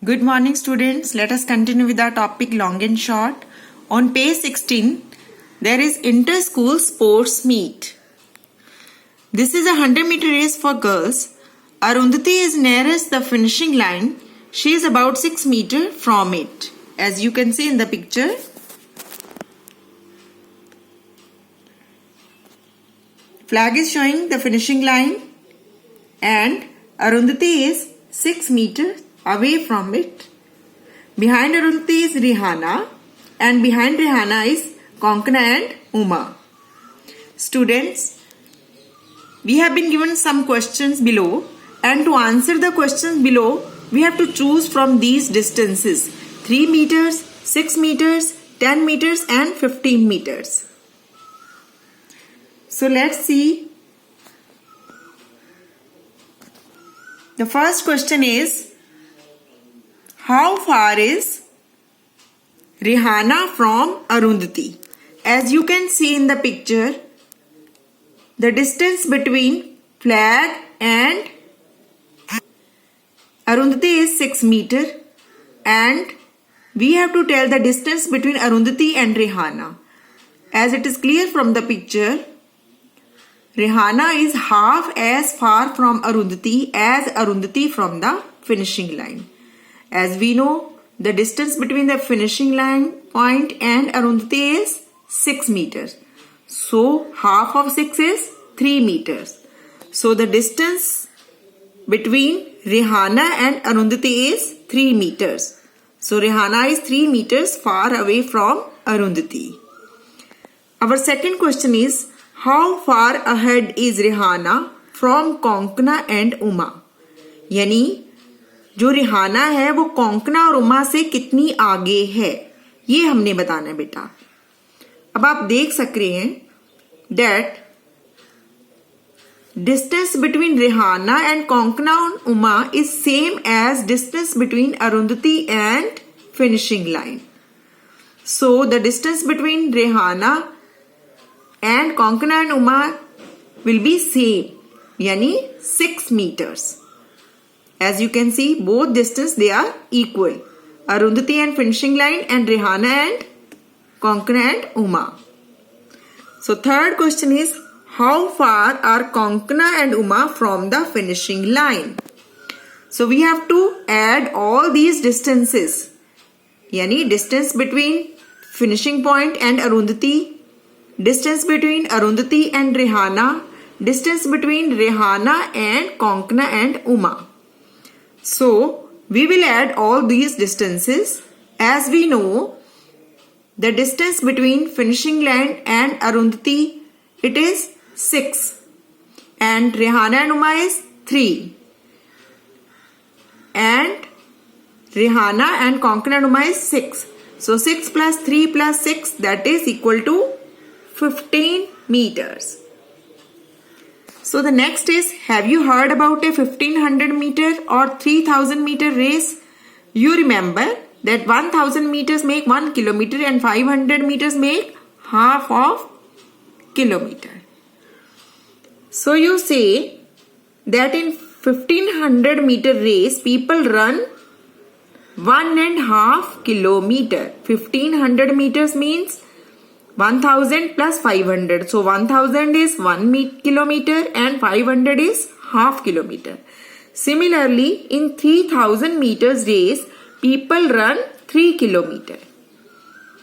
Good morning, students. Let us continue with our topic long and short. On page 16, there is inter-school sports meet. This is a 100-meter race for girls. Arundhati is nearest the finishing line. She is about 6 meters from it. As you can see in the picture. Flag is showing the finishing line and Arundhati is 6 meters away from it. Behind Arundhati is Rihanna and behind Rihanna is Konkana and Uma. Students, we have been given some questions below, and to answer the questions below, we have to choose from these distances: 3 meters, 6 meters, 10 meters and 15 meters. So let's see. The first question is, how far is Rihanna from Arundhati? As you can see in the picture, the distance between flag and Arundhati is 6 meters, and we have to tell the distance between Arundhati and Rihanna. As it is clear from the picture, Rihanna is half as far from Arundhati as Arundhati from the finishing line. As we know, the distance between the finishing line point and Arundhati is 6 meters. So, half of 6 is 3 meters. So, the distance between Rihanna and Arundhati is 3 meters. So, Rihanna is 3 meters far away from Arundhati. Our second question is, how far ahead is Rihanna from Konkana and Uma? यानी जो Rihanna है वो कोंकणा और उमा से कितनी आगे है, ये हमने बताना है बेटा. अब आप देख सक रहे हैं that distance between Rihanna and Konkana and Uma is same as distance between Arundhati and finishing line. So the distance between Rihanna and Konkana and Uma will be same, यानी 6 meters. As you can see, both distance they are equal. Arundhati and finishing line and Rihanna and Konkana and Uma. So third question is, how far are Konkana and Uma from the finishing line? So we have to add all these distances. Yani distance between finishing point and Arundhati, distance between Arundhati and Rihanna, distance between Rihanna and Konkana and Uma. So, we will add all these distances. As we know, the distance between finishing line and Arundhati, it is 6. And Rihanna and Uma is 3. And Rihanna and Konkana and Uma is 6. So, 6 plus 3 plus 6, that is equal to 15 meters. So the next is, have you heard about a 1500 meter or 3000 meter race? You remember that 1000 meters make 1 kilometer and 500 meters make half of kilometer. So you say that in 1500 meter race, people run 1.5 kilometer. 1500 meters means 1000 plus 500. So 1000 is 1 kilometer and 500 is half kilometer. Similarly, in 3000 meters race, people run 3 kilometer.